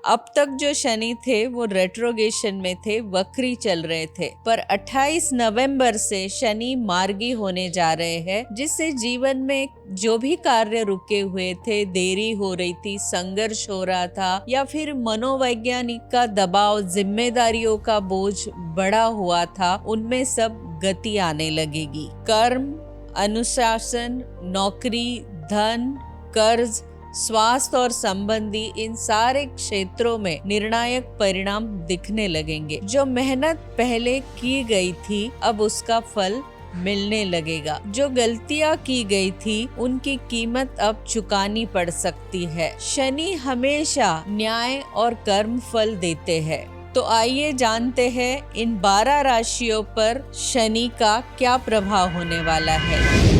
अब तक जो शनि थे वो रेट्रोगेशन में थे, वक्री चल रहे थे, पर 28 नवंबर से शनि मार्गी होने जा रहे हैं, जिससे जीवन में जो भी कार्य रुके हुए थे, देरी हो रही थी, संघर्ष हो रहा था, या फिर मनोवैज्ञानिक का दबाव, जिम्मेदारियों का बोझ बड़ा हुआ था, उनमें सब गति आने लगेगी। कर्म, अनुशासन, नौकरी, धन, कर्ज, स्वास्थ्य और संबंधी, इन सारे क्षेत्रों में निर्णायक परिणाम दिखने लगेंगे। जो मेहनत पहले की गई थी अब उसका फल मिलने लगेगा। जो गलतियां की गई थी उनकी कीमत अब चुकानी पड़ सकती है। शनि हमेशा न्याय और कर्म फल देते हैं। तो आइए जानते हैं इन 12 राशियों पर शनि का क्या प्रभाव होने वाला है।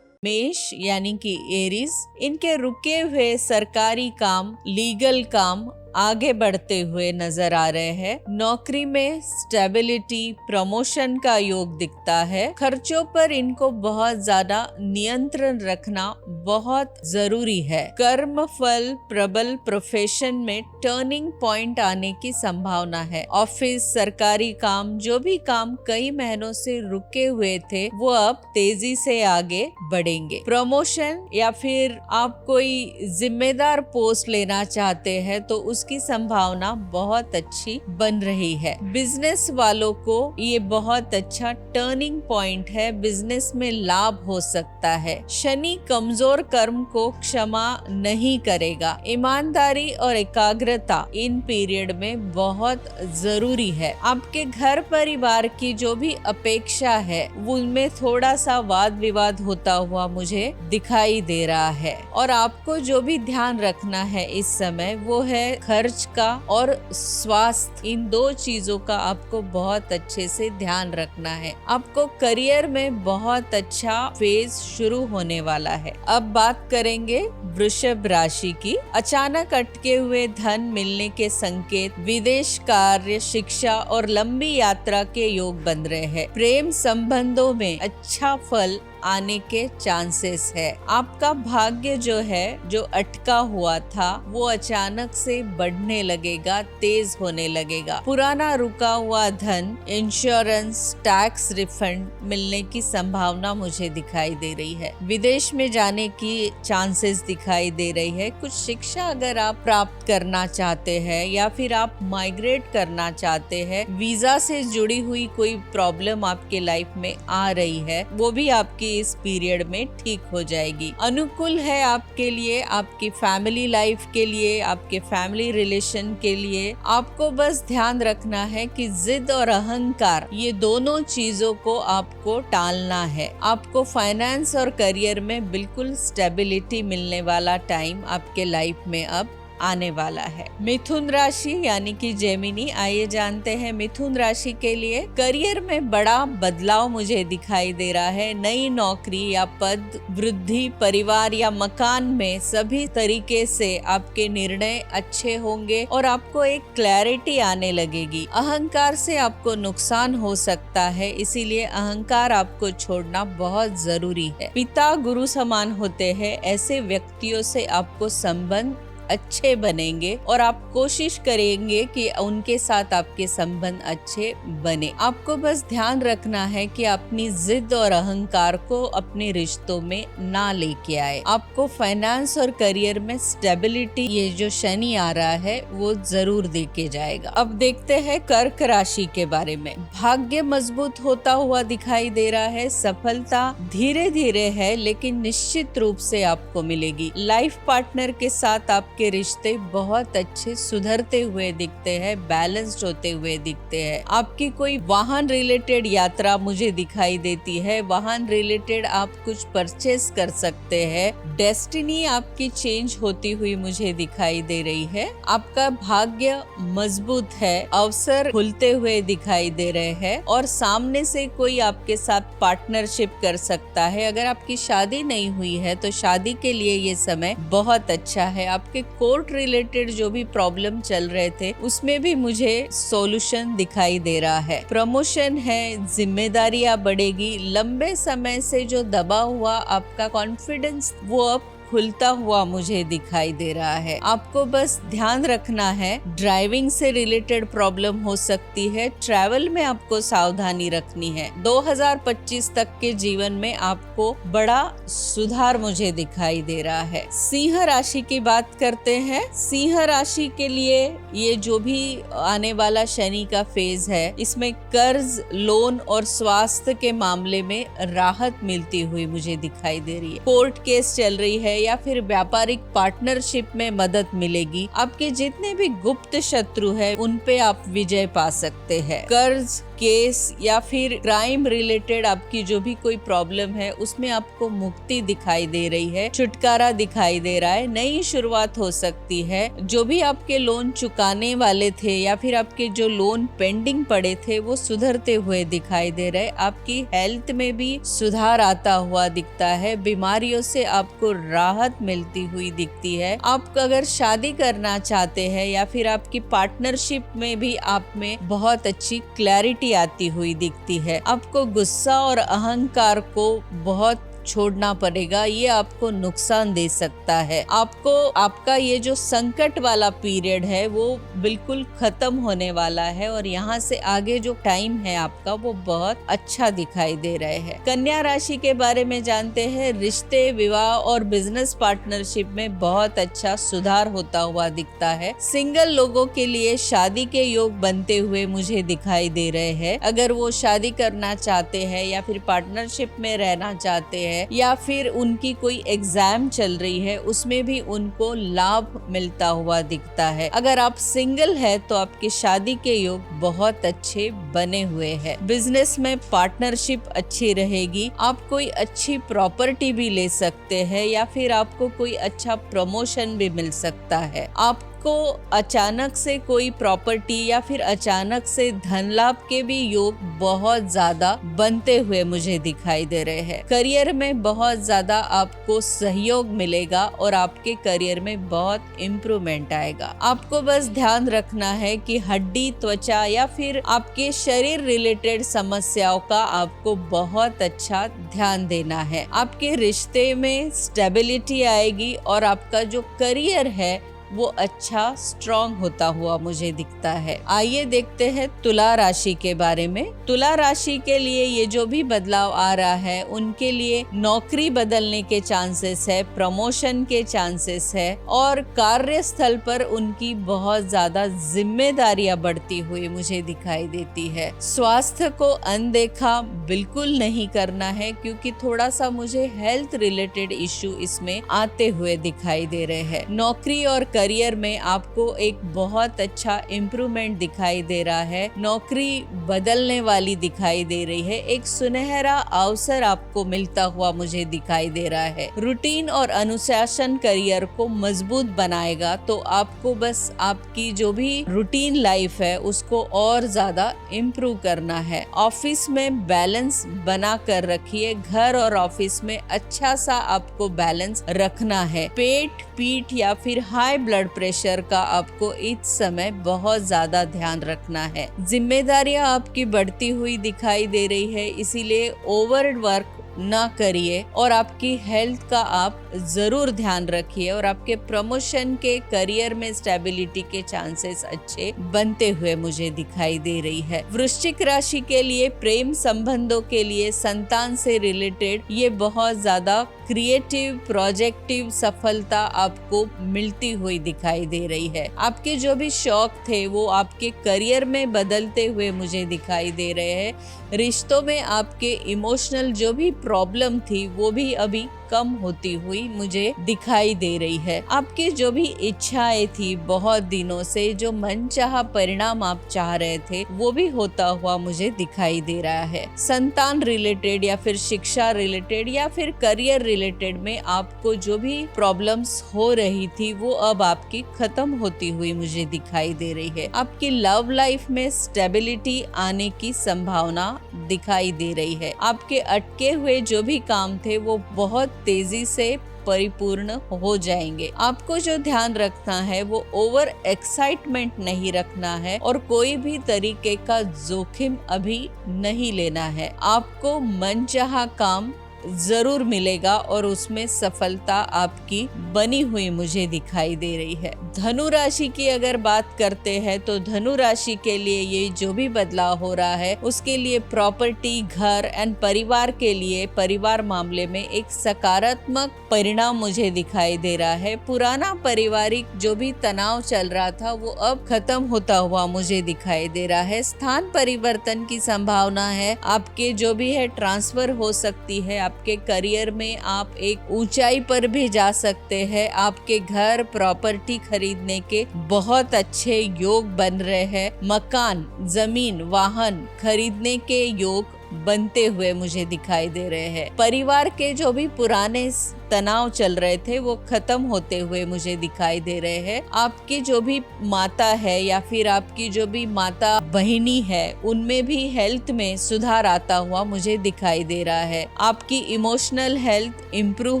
मेष यानी कि एरीज, इनके रुके हुए सरकारी काम, लीगल काम आगे बढ़ते हुए नजर आ रहे हैं। नौकरी में स्टेबिलिटी, प्रमोशन का योग दिखता है। खर्चों पर इनको बहुत ज्यादा नियंत्रण रखना बहुत जरूरी है। कर्म फल प्रबल, प्रोफेशन में टर्निंग पॉइंट आने की संभावना है। ऑफिस, सरकारी काम, जो भी काम कई महीनों से रुके हुए थे वो अब तेजी से आगे बढ़ेंगे। प्रमोशन या फिर आप कोई जिम्मेदार पोस्ट लेना चाहते हैं तो उसकी संभावना बहुत अच्छी बन रही है। बिजनेस वालों को ये बहुत अच्छा टर्निंग पॉइंट है। बिजनेस में लाभ हो सकता है। शनि कमजोर कर्म को क्षमा नहीं करेगा। ईमानदारी और एकाग्रता इन पीरियड में बहुत जरूरी है। आपके घर परिवार की जो भी अपेक्षा है उनमें थोड़ा सा वाद विवाद होता हुआ मुझे दिखाई दे रहा है। और आपको जो भी ध्यान रखना है इस समय वो है खर्च का और स्वास्थ्य। इन दो चीजों का आपको बहुत अच्छे से ध्यान रखना है। आपको करियर में बहुत अच्छा फेज शुरू होने वाला है। अब बात करेंगे वृषभ राशि की। अचानक अटके हुए धन मिलने के संकेत, विदेश कार्य, शिक्षा और लंबी यात्रा के योग बन रहे हैं। प्रेम संबंधों में अच्छा फल आने के चांसेस है। आपका भाग्य जो है, जो अटका हुआ था वो अचानक से बढ़ने लगेगा, तेज होने लगेगा। पुराना रुका हुआ धन, इंश्योरेंस, टैक्स रिफंड मिलने की संभावना मुझे दिखाई दे रही है। विदेश में जाने की चांसेस दिखाई दे रही है। कुछ शिक्षा अगर आप प्राप्त करना चाहते हैं या फिर आप माइग्रेट करना चाहते हैं, वीजा से जुड़ी हुई कोई प्रॉब्लम आपके लाइफ में आ रही है, वो भी आपकी इस पीरियड में ठीक हो जाएगी। अनुकूल है आपके लिए, आपकी फैमिली लाइफ के लिए, आपके फैमिली रिलेशन के लिए। आपको बस ध्यान रखना है कि जिद और अहंकार, ये दोनों चीजों को आपको टालना है। आपको फाइनेंस और करियर में बिल्कुल स्टेबिलिटी मिलने वाला टाइम आपके लाइफ में अब आने वाला है। मिथुन राशि यानी कि जेमिनी, आइए जानते हैं मिथुन राशि के लिए। करियर में बड़ा बदलाव मुझे दिखाई दे रहा है। नई नौकरी या पद वृद्धि, परिवार या मकान में सभी तरीके से आपके निर्णय अच्छे होंगे और आपको एक क्लैरिटी आने लगेगी। अहंकार से आपको नुकसान हो सकता है, इसीलिए अहंकार आपको छोड़ना बहुत जरूरी है। पिता गुरु समान होते हैं, ऐसे व्यक्तियों से आपको संबंध अच्छे बनेंगे और आप कोशिश करेंगे कि उनके साथ आपके संबंध अच्छे बने। आपको बस ध्यान रखना है कि अपनी जिद और अहंकार को अपने रिश्तों में ना लेके आए। आपको फाइनेंस और करियर में स्टेबिलिटी, ये जो शनि आ रहा है वो जरूर देके जाएगा। अब देखते हैं कर्क राशि के बारे में। भाग्य मजबूत होता हुआ दिखाई दे रहा है। सफलता धीरे धीरे है लेकिन निश्चित रूप से आपको मिलेगी। लाइफ पार्टनर के साथ आपके रिश्ते बहुत अच्छे सुधरते हुए दिखते हैं, बैलेंस्ड होते हुए दिखते हैं। आपकी कोई वाहन रिलेटेड यात्रा मुझे दिखाई देती है। वाहन रिलेटेड आप कुछ परचेस कर सकते हैं। डेस्टिनी आपकी चेंज होती हुई मुझे दिखाई दे रही है। आपका भाग्य मजबूत है, अवसर खुलते हुए दिखाई दे रहे हैं और सामने से कोई आपके साथ पार्टनरशिप कर सकता है। अगर आपकी शादी नहीं हुई है तो शादी के लिए ये समय बहुत अच्छा है। आपके कोर्ट रिलेटेड जो भी प्रॉब्लम चल रहे थे उसमें भी मुझे सॉल्यूशन दिखाई दे रहा है। प्रमोशन है, जिम्मेदारियां बढ़ेगी, लंबे समय से जो दबा हुआ आपका कॉन्फिडेंस वो अब खुलता हुआ मुझे दिखाई दे रहा है। आपको बस ध्यान रखना है, ड्राइविंग से रिलेटेड प्रॉब्लम हो सकती है, ट्रैवल में आपको सावधानी रखनी है। 2025 तक के जीवन में आपको बड़ा सुधार मुझे दिखाई दे रहा है। सिंह राशि की बात करते हैं। सिंह राशि के लिए ये जो भी आने वाला शनि का फेज है, इसमें कर्ज, लोन और स्वास्थ्य के मामले में राहत मिलती हुई मुझे दिखाई दे रही है। कोर्ट केस चल रही है या फिर व्यापारिक पार्टनरशिप में मदद मिलेगी। आपके जितने भी गुप्त शत्रु है उन पे आप विजय पा सकते हैं। कर्ज, केस या फिर क्राइम रिलेटेड आपकी जो भी कोई प्रॉब्लम है उसमें आपको मुक्ति दिखाई दे रही है, छुटकारा दिखाई दे रहा है, नई शुरुआत हो सकती है। जो भी आपके लोन चुकाने वाले थे या फिर आपके जो लोन पेंडिंग पड़े थे वो सुधरते हुए दिखाई दे रहे। आपकी हेल्थ में भी सुधार आता हुआ दिखता है, बीमारियों से आपको राहत मिलती हुई दिखती है। आप अगर शादी करना चाहते हैं या फिर आपकी पार्टनरशिप में भी आप में बहुत अच्छी क्लैरिटी आती हुई दिखती है। आपको गुस्सा और अहंकार को बहुत छोड़ना पड़ेगा, ये आपको नुकसान दे सकता है। आपको आपका ये जो संकट वाला पीरियड है वो बिल्कुल खत्म होने वाला है और यहाँ से आगे जो टाइम है आपका वो बहुत अच्छा दिखाई दे रहे हैं। कन्या राशि के बारे में जानते हैं। रिश्ते, विवाह और बिजनेस पार्टनरशिप में बहुत अच्छा सुधार होता हुआ दिखता है। सिंगल लोगों के लिए शादी के योग बनते हुए मुझे दिखाई दे रहे हैं। अगर वो शादी करना चाहते हैं या फिर पार्टनरशिप में रहना चाहते हैं या फिर उनकी कोई एग्जाम चल रही है उसमें भी उनको लाभ मिलता हुआ दिखता है। अगर आप सिंगल है तो आपकी शादी के योग बहुत अच्छे बने हुए हैं। बिजनेस में पार्टनरशिप अच्छी रहेगी। आप कोई अच्छी प्रॉपर्टी भी ले सकते हैं या फिर आपको कोई अच्छा प्रमोशन भी मिल सकता है। आप को अचानक से कोई प्रॉपर्टी या फिर अचानक से धन लाभ के भी योग बहुत ज्यादा बनते हुए मुझे दिखाई दे रहे हैं। करियर में बहुत ज्यादा आपको सहयोग मिलेगा और आपके करियर में बहुत इम्प्रूवमेंट आएगा। आपको बस ध्यान रखना है कि हड्डी, त्वचा या फिर आपके शरीर रिलेटेड समस्याओं का आपको बहुत अच्छा ध्यान देना है। आपके रिश्ते में स्टेबिलिटी आएगी और आपका जो करियर है वो अच्छा स्ट्रॉन्ग होता हुआ मुझे दिखता है। आइए देखते हैं तुला राशि के बारे में। तुला राशि के लिए ये जो भी बदलाव आ रहा है उनके लिए नौकरी बदलने के चांसेस है, प्रमोशन के चांसेस है और कार्यस्थल पर उनकी बहुत ज्यादा जिम्मेदारियां बढ़ती हुई मुझे दिखाई देती है। स्वास्थ्य को अनदेखा बिल्कुल नहीं करना है क्योंकि थोड़ा सा मुझे हेल्थ रिलेटेड इश्यू इसमें आते हुए दिखाई दे रहे हैं। नौकरी और करियर में आपको एक बहुत अच्छा इम्प्रूवमेंट दिखाई दे रहा है। नौकरी बदलने वाली दिखाई दे रही है। एक सुनहरा अवसर आपको मिलता हुआ मुझे दिखाई दे रहा है। रूटीन और अनुशासन करियर को मजबूत बनाएगा तो आपको बस आपकी जो भी रूटीन लाइफ है उसको और ज्यादा इम्प्रूव करना है। ऑफिस में बैलेंस बना कर रखिए। घर और ऑफिस में अच्छा सा आपको बैलेंस रखना है। पेट, पीठ या फिर हाई ब्लड प्रेशर का आपको इस समय बहुत ज्यादा ध्यान रखना है। जिम्मेदारियां आपकी बढ़ती हुई दिखाई दे रही है, इसीलिए ओवर वर्क ना करिए और आपकी हेल्थ का आप जरूर ध्यान रखिए और आपके प्रमोशन के, करियर में स्टेबिलिटी के चांसेस अच्छे बनते हुए मुझे दिखाई दे रही है। वृश्चिक राशि के लिए प्रेम संबंधों के लिए संतान से रिलेटेड ये बहुत ज्यादा क्रिएटिव, प्रोजेक्टिव सफलता आपको मिलती हुई दिखाई दे रही है। आपके जो भी शौक थे वो आपके करियर में बदलते हुए मुझे दिखाई दे रहे हैं। रिश्तों में आपके इमोशनल जो भी प्रॉब्लम थी वो भी अभी कम होती हुई मुझे दिखाई दे रही है। आपकी जो भी इच्छाएं थी बहुत दिनों से, जो मनचाहा परिणाम आप चाह रहे थे वो भी होता हुआ मुझे दिखाई दे रहा है। संतान रिलेटेड या फिर शिक्षा रिलेटेड या फिर करियर रिलेटेड में आपको जो भी प्रॉब्लम्स हो रही थी वो अब आपकी खत्म होती हुई मुझे दिखाई दे रही है। आपकी लव लाइफ में स्टेबिलिटी आने की संभावना दिखाई दे रही है। आपके अटके हुए जो भी काम थे वो बहुत तेजी से परिपूर्ण हो जाएंगे। आपको जो ध्यान रखना है वो ओवर एक्साइटमेंट नहीं रखना है और कोई भी तरीके का जोखिम अभी नहीं लेना है। आपको मनचाहा काम जरूर मिलेगा और उसमें सफलता आपकी बनी हुई मुझे दिखाई दे रही है। धनु राशि की अगर बात करते हैं तो धनु राशि के लिए ये जो भी बदलाव हो रहा है उसके लिए प्रॉपर्टी, घर एंड परिवार के लिए परिवार मामले में एक सकारात्मक परिणाम मुझे दिखाई दे रहा है। पुराना पारिवारिक जो भी तनाव चल रहा था वो अब खत्म होता हुआ मुझे दिखाई दे रहा है। स्थान परिवर्तन की संभावना है, आपके जो भी है ट्रांसफर हो सकती है। आपके करियर में आप एक ऊंचाई पर भी जा सकते हैं। आपके घर प्रॉपर्टी खरीदने के बहुत अच्छे योग बन रहे हैं। मकान, जमीन, वाहन खरीदने के योग बनते हुए मुझे दिखाई दे रहे हैं। परिवार के जो भी पुराने तनाव चल रहे थे वो खत्म होते हुए मुझे दिखाई दे रहे हैं। आपकी जो भी माता है या फिर आपकी जो भी माता बहिनी है उनमें भी हेल्थ में सुधार आता हुआ मुझे दिखाई दे रहा है। आपकी इमोशनल हेल्थ इम्प्रूव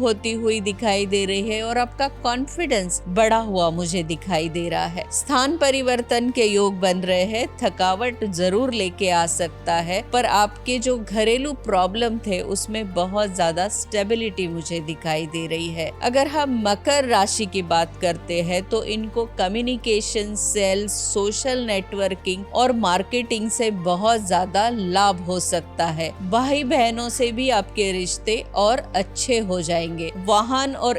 होती हुई दिखाई दे रही है और आपका कॉन्फिडेंस बढ़ा हुआ मुझे दिखाई दे रहा है। स्थान परिवर्तन के योग बन रहे हैं। थकावट जरूर लेके आ सकता है पर आपके जो घरेलू प्रॉब्लम थे उसमें बहुत ज्यादा स्टेबिलिटी मुझे दिखाई दे रही है। अगर हम मकर राशि की बात करते हैं तो इनको कम्युनिकेशन, सेल्स, सोशल नेटवर्किंग और मार्केटिंग से बहुत ज्यादा लाभ हो सकता है। भाई बहनों से भी आपके रिश्ते और अच्छे हो जाएंगे। वाहन और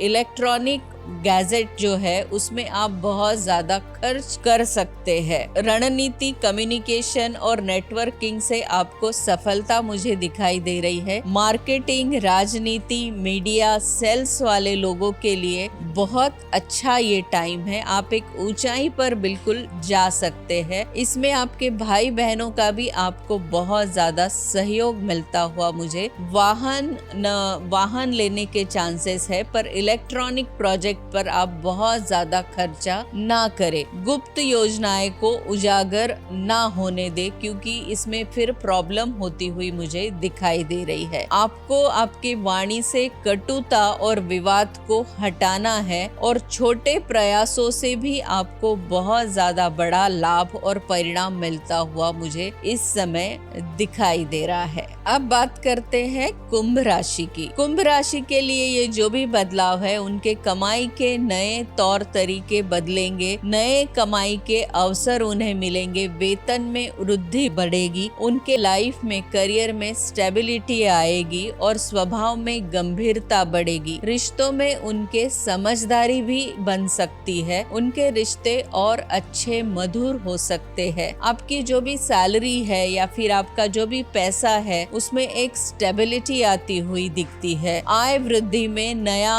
इलेक्ट्रॉनिक गैजेट जो है उसमें आप बहुत ज्यादा खर्च कर सकते हैं। रणनीति, कम्युनिकेशन और नेटवर्किंग से आपको सफलता मुझे दिखाई दे रही है। मार्केटिंग, राजनीति, मीडिया, सेल्स वाले लोगों के लिए बहुत अच्छा ये टाइम है। आप एक ऊंचाई पर बिल्कुल जा सकते हैं। इसमें आपके भाई बहनों का भी आपको बहुत ज्यादा सहयोग मिलता हुआ मुझे वाहन लेने के चांसेस है पर इलेक्ट्रॉनिक प्रोजेक्ट पर आप बहुत ज्यादा खर्चा ना करें। गुप्त योजनाएं को उजागर ना होने दे क्योंकि इसमें फिर प्रॉब्लम होती हुई मुझे दिखाई दे रही है। आपको आपके वाणी से कटुता और विवाद को हटाना है और छोटे प्रयासों से भी आपको बहुत ज्यादा बड़ा लाभ और परिणाम मिलता हुआ मुझे इस समय दिखाई दे रहा है। अब बात करते हैं कुंभ राशि की। कुंभ राशि के लिए ये जो भी बदलाव है उनके कमाई के नए तौर तरीके बदलेंगे। नए कमाई के अवसर उन्हें मिलेंगे। वेतन में वृद्धि बढ़ेगी। उनके लाइफ में, करियर में स्टेबिलिटी आएगी और स्वभाव में गंभीरता बढ़ेगी। रिश्तों में उनके समझदारी भी बन सकती है। उनके रिश्ते और अच्छे, मधुर हो सकते हैं। आपकी जो भी सैलरी है या फिर आपका जो भी पैसा है उसमें एक स्टेबिलिटी आती हुई दिखती है। आय वृद्धि में नया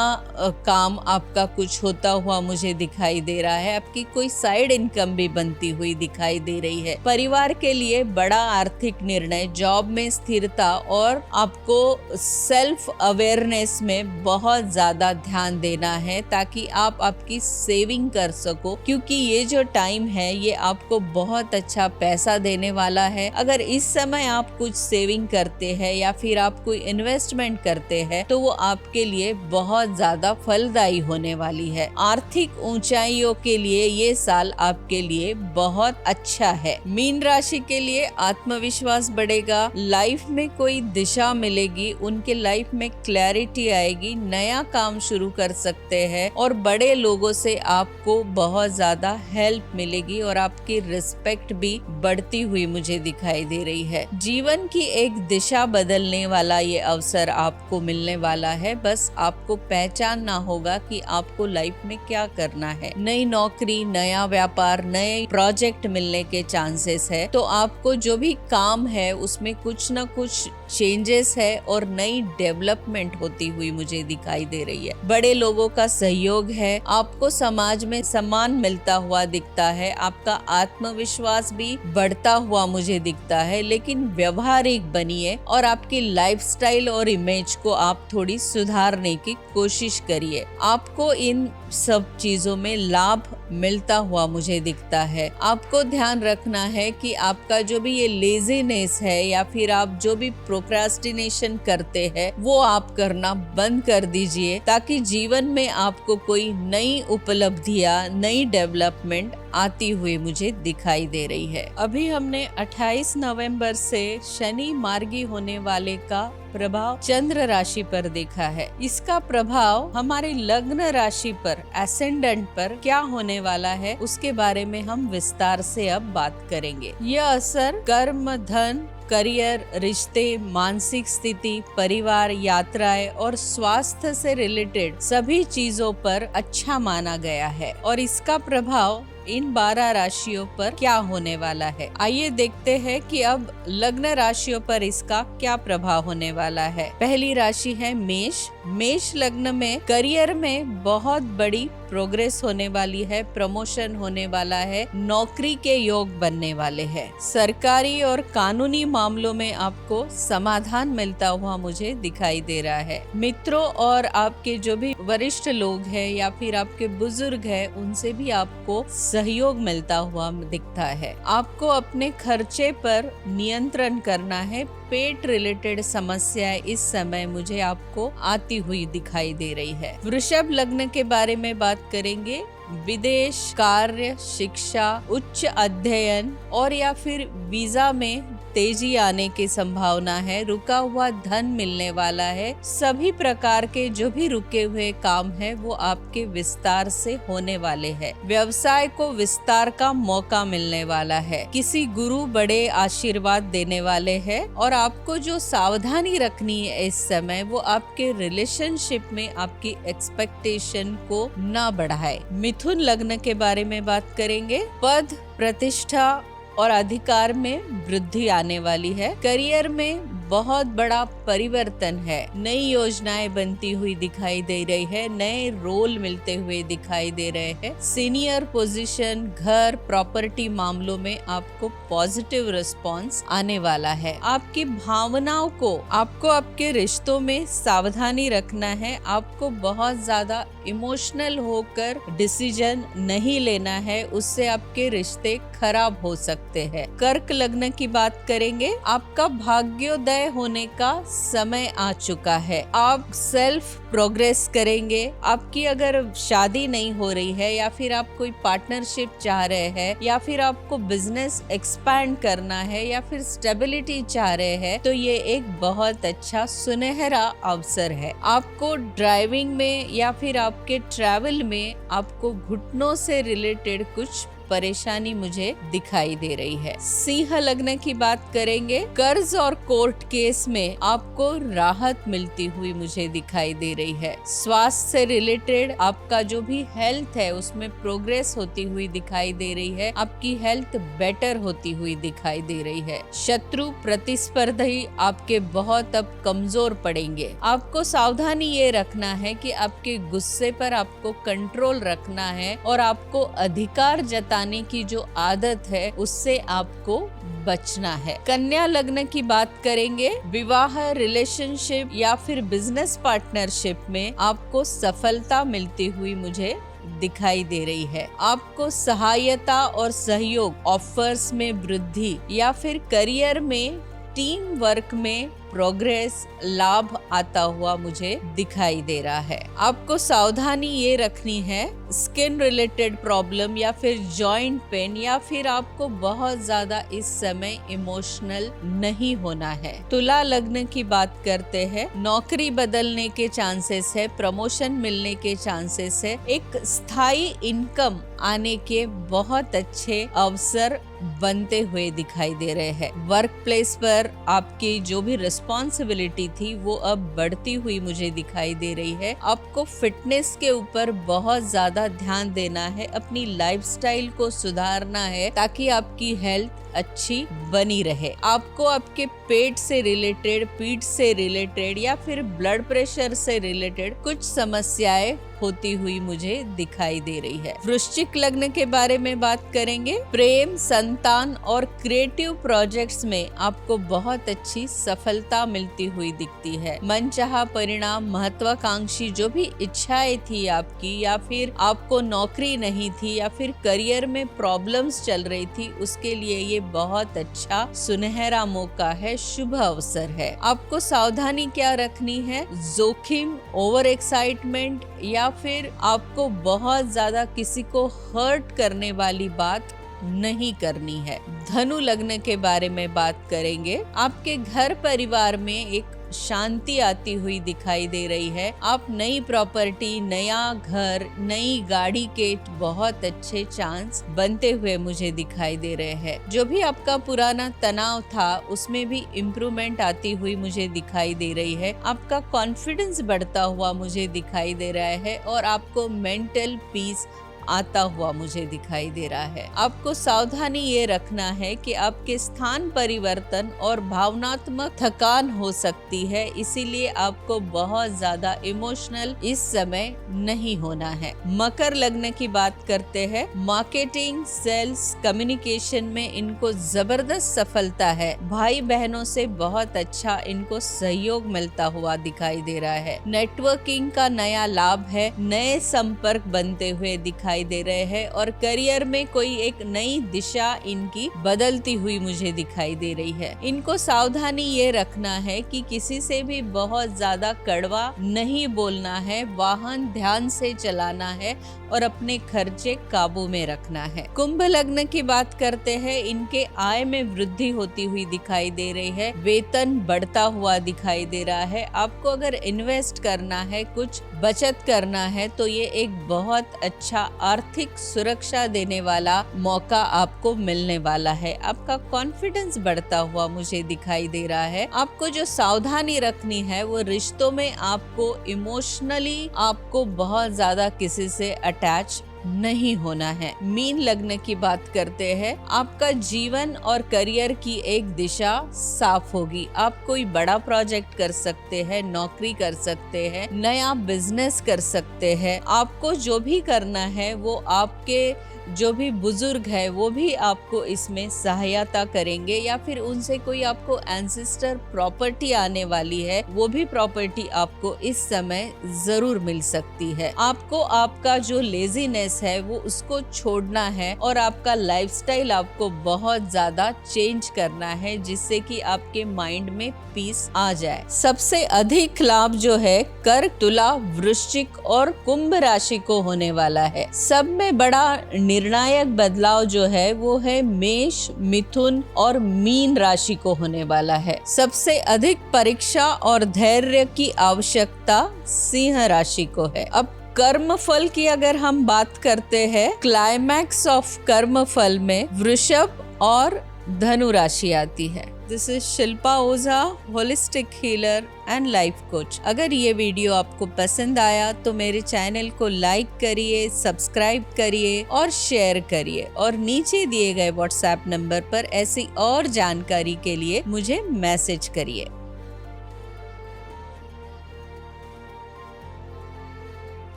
काम आपका कुछ होता हुआ मुझे दिखाई दे रहा है। आपकी कोई साइड इनकम भी बनती हुई दिखाई दे रही है। परिवार के लिए बड़ा आर्थिक निर्णय, जॉब में स्थिरता और आपको सेल्फ अवेयरनेस में बहुत ज्यादा ध्यान देना है ताकि आप आपकी सेविंग कर सको क्योंकि ये जो टाइम है ये आपको बहुत अच्छा पैसा देने वाला है। अगर इस समय आप कुछ सेविंग करते हैं या फिर आप कोई इन्वेस्टमेंट करते हैं तो वो आपके लिए बहुत ज्यादा फलदायी होने वाली है। आर्थिक ऊंचाइयों के लिए ये साल आपके लिए बहुत अच्छा है। मीन राशि के लिए आत्मविश्वास बढ़ेगा। लाइफ में कोई दिशा मिलेगी। उनके लाइफ में क्लैरिटी आएगी। नया काम शुरू कर सकते हैं और बड़े लोगों से आपको बहुत ज्यादा हेल्प मिलेगी और आपकी रिस्पेक्ट भी बढ़ती हुई मुझे दिखाई दे रही है। जीवन की एक दिशा बदलने वाला ये अवसर आपको मिलने वाला है। बस आपको पहचानना होगा कि आपको लाइफ में क्या करना है। नई नौकरी, नया व्यापार, नए प्रोजेक्ट मिलने के चांसेस है तो आपको जो भी काम है उसमें कुछ न कुछ चेंजेस है और नई डेवलपमेंट होती हुई मुझे दिखाई दे रही है। बड़े लोगों का सहयोग है। आपको समाज में सम्मान मिलता हुआ दिखता है। आपका आत्मविश्वास भी बढ़ता हुआ मुझे दिखता है। लेकिन व्यवहारिक बनिए और आपकी लाइफस्टाइल और इमेज को आप थोड़ी सुधारने की कोशिश करिए। आपको इन सब चीजों में लाभ मिलता हुआ मुझे दिखता है। आपको ध्यान रखना है कि आपका जो भी ये लेजीनेस है या फिर आप जो भी प्रोक्रास्टिनेशन करते हैं वो आप करना बंद कर दीजिए, ताकि जीवन में आपको कोई नई उपलब्धियां, नई डेवलपमेंट आती हुई मुझे दिखाई दे रही है। अभी हमने 28 नवंबर से शनि मार्गी होने वाले का प्रभाव चंद्र राशि पर देखा है। इसका प्रभाव हमारे लग्न राशि पर, एसेंडेंट पर क्या होने वाला है उसके बारे में हम विस्तार से अब बात करेंगे। यह असर कर्म, धन, करियर, रिश्ते, मानसिक स्थिति, परिवार, यात्राएं और स्वास्थ्य से रिलेटेड सभी चीजों पर अच्छा माना गया है। और इसका प्रभाव इन 12 राशियों पर क्या होने वाला है, आइए देखते हैं कि अब लग्न राशियों पर इसका क्या प्रभाव होने वाला है। पहली राशि है मेष। मेष लग्न में करियर में बहुत बड़ी प्रोग्रेस होने वाली है, प्रमोशन होने वाला है, नौकरी के योग बनने वाले हैं। सरकारी और कानूनी मामलों में आपको समाधान मिलता हुआ मुझे दिखाई दे रहा है। मित्रों और आपके जो भी वरिष्ठ लोग हैं या फिर आपके बुजुर्ग हैं, उनसे भी आपको सहयोग मिलता हुआ दिखता है। आपको अपने खर्चे पर नियंत्रण करना है। पेट रिलेटेड समस्याएं इस समय मुझे आपको आती हुई दिखाई दे रही है। वृषभ लग्न के बारे में बात करेंगे। विदेश, कार्य, शिक्षा, उच्च अध्ययन और या फिर वीजा में तेजी आने की संभावना है। रुका हुआ धन मिलने वाला है। सभी प्रकार के जो भी रुके हुए काम है वो आपके विस्तार से होने वाले हैं। व्यवसाय को विस्तार का मौका मिलने वाला है। किसी गुरु बड़े आशीर्वाद देने वाले हैं। और आपको जो सावधानी रखनी है इस समय, वो आपके रिलेशनशिप में आपकी एक्सपेक्टेशन को ना बढ़ाए। मिथुन लग्न के बारे में बात करेंगे। पद, प्रतिष्ठा और अधिकार में वृद्धि आने वाली है। करियर में बहुत बड़ा परिवर्तन है। नई योजनाएं बनती हुई दिखाई दे रही है। नए रोल मिलते हुए दिखाई दे रहे हैं। सीनियर पोजीशन, घर, प्रॉपर्टी मामलों में आपको पॉजिटिव रिस्पॉन्स आने वाला है। आपकी भावनाओं को, आपको आपके रिश्तों में सावधानी रखना है। आपको बहुत ज्यादा इमोशनल होकर डिसीजन नहीं लेना है, उससे आपके रिश्ते खराब हो सकते हैं। कर्क लग्न की बात करेंगे। आपका भाग्योदय होने का समय आ चुका है। आप सेल्फ प्रोग्रेस करेंगे। आपकी अगर शादी नहीं हो रही है या फिर आप कोई पार्टनरशिप चाह रहे हैं या फिर आपको बिजनेस एक्सपैंड करना है या फिर स्टेबिलिटी चाह रहे हैं, तो ये एक बहुत अच्छा सुनहरा अवसर है। आपको ड्राइविंग में या फिर आपके ट्रैवल में आपको घुटनों से रिलेटेड कुछ परेशानी मुझे दिखाई दे रही है। सिंह लग्न की बात करेंगे। कर्ज और कोर्ट केस में आपको राहत मिलती हुई मुझे दिखाई दे रही है। स्वास्थ्य से रिलेटेड आपका जो भी हेल्थ है उसमें प्रोग्रेस होती हुई दिखाई दे रही है। आपकी हेल्थ बेटर होती हुई दिखाई दे रही है। शत्रु, प्रतिस्पर्धी आपके बहुत अब कमजोर पड़ेंगे। आपको सावधानी ये रखना है कि आपके गुस्से पर आपको कंट्रोल रखना है और आपको अधिकार जताने की जो आदत है उससे आपको बचना है। कन्या लग्न की बात करेंगे। विवाह, रिलेशनशिप या फिर बिजनेस पार्टनरशिप में आपको सफलता मिलती हुई मुझे दिखाई दे रही है। आपको सहायता और सहयोग, ऑफर्स में वृद्धि या फिर करियर में टीम वर्क में प्रोग्रेस, लाभ आता हुआ मुझे दिखाई दे रहा है। आपको सावधानी ये रखनी है, स्किन रिलेटेड प्रॉब्लम या फिर जॉइंट पेन या फिर आपको बहुत ज्यादा इस समय इमोशनल नहीं होना है। तुला लग्न की बात करते हैं। नौकरी बदलने के चांसेस है, प्रमोशन मिलने के चांसेस है, एक स्थायी इनकम आने के बहुत अच्छे अवसर बनते हुए दिखाई दे रहे हैं। वर्क प्लेस पर आपकी जो भी रिस्पॉन्सिबिलिटी थी वो अब बढ़ती हुई मुझे दिखाई दे रही है। आपको फिटनेस के ऊपर बहुत ज्यादा ध्यान देना है, अपनी लाइफस्टाइल को सुधारना है ताकि आपकी हेल्थ अच्छी बनी रहे। आपको आपके पेट से रिलेटेड, पीठ से रिलेटेड या फिर ब्लड प्रेशर से रिलेटेड कुछ समस्याएं होती हुई मुझे दिखाई दे रही है। वृश्चिक लग्न के बारे में बात करेंगे। प्रेम, संतान और क्रिएटिव प्रोजेक्ट्स में आपको बहुत अच्छी सफलता मिलती हुई दिखती है। मनचाहा परिणाम, महत्वाकांक्षी जो भी इच्छाएं थी आपकी, या फिर आपको नौकरी नहीं थी या फिर करियर में प्रॉब्लम्स चल रही थी, उसके लिए ये बहुत अच्छा सुनहरा मौका है, शुभ अवसर है। आपको सावधानी क्या रखनी है? जोखिम, ओवर एक्साइटमेंट या फिर आपको बहुत ज्यादा किसी को हर्ट करने वाली बात नहीं करनी है। धनु लग्न के बारे में बात करेंगे। आपके घर परिवार में एक शांति आती हुई दिखाई दे रही है। आप नई प्रॉपर्टी, नया घर, नई गाड़ी के बहुत अच्छे चांस बनते हुए मुझे दिखाई दे रहे हैं। जो भी आपका पुराना तनाव था उसमें भी इम्प्रूवमेंट आती हुई मुझे दिखाई दे रही है। आपका कॉन्फिडेंस बढ़ता हुआ मुझे दिखाई दे रहा है और आपको मेंटल पीस आता हुआ मुझे दिखाई दे रहा है। आपको सावधानी ये रखना है कि आपके स्थान परिवर्तन और भावनात्मक थकान हो सकती है, इसीलिए आपको बहुत ज्यादा इमोशनल इस समय नहीं होना है। मकर लग्न की बात करते हैं। मार्केटिंग, सेल्स, कम्युनिकेशन में इनको जबरदस्त सफलता है। भाई बहनों से बहुत अच्छा इनको सहयोग मिलता हुआ दिखाई दे रहा है। नेटवर्किंग का नया लाभ है, नए संपर्क बनते हुए दिखाई दे रहे हैं और करियर में कोई एक नई दिशा इनकी बदलती हुई मुझे दिखाई दे रही है। इनको सावधानी ये रखना है कि किसी से भी बहुत ज्यादा कड़वा नहीं बोलना है, वाहन ध्यान से चलाना है और अपने खर्चे काबू में रखना है। कुंभ लग्न की बात करते हैं। इनके आय में वृद्धि होती हुई दिखाई दे रही है, वेतन बढ़ता हुआ दिखाई दे रहा है। आपको अगर इन्वेस्ट करना है, कुछ बचत करना है, तो ये एक बहुत अच्छा आर्थिक सुरक्षा देने वाला मौका आपको मिलने वाला है। आपका कॉन्फिडेंस बढ़ता हुआ मुझे दिखाई दे रहा है। आपको जो सावधानी रखनी है वो रिश्तों में आपको इमोशनली आपको बहुत ज्यादा किसी से अटैच नहीं होना है। मीन लग्न की बात करते हैं। आपका जीवन और करियर की एक दिशा साफ होगी। आप कोई बड़ा प्रोजेक्ट कर सकते हैं, नौकरी कर सकते हैं, नया बिजनेस कर सकते हैं। आपको जो भी करना है वो आपके जो भी बुजुर्ग है वो भी आपको इसमें सहायता करेंगे, या फिर उनसे कोई आपको एंसेस्टर प्रॉपर्टी आने वाली है, वो भी प्रॉपर्टी आपको इस समय जरूर मिल सकती है। आपको आपका जो लेजीनेस है वो उसको छोड़ना है और आपका लाइफस्टाइल आपको बहुत ज्यादा चेंज करना है, जिससे कि आपके माइंड में पीस आ जाए। सबसे अधिक लाभ जो है कर्क, तुला, वृश्चिक और कुंभ राशि को होने वाला है। सब में बड़ा निर्णायक बदलाव जो है वो है मेष, मिथुन और मीन राशि को होने वाला है। सबसे अधिक परीक्षा और धैर्य की आवश्यकता सिंह राशि को है। अब कर्म फल की अगर हम बात करते हैं, क्लाइमैक्स ऑफ कर्म फल में वृषभ और धनु राशि आती है। This is Shilpa Ojha, holistic healer and life coach. अगर ये वीडियो आपको पसंद आया तो मेरे चैनल को लाइक करिए, सब्सक्राइब करिए और शेयर करिए, और नीचे दिए गए व्हाट्सएप नंबर पर ऐसी और जानकारी के लिए मुझे मैसेज करिए।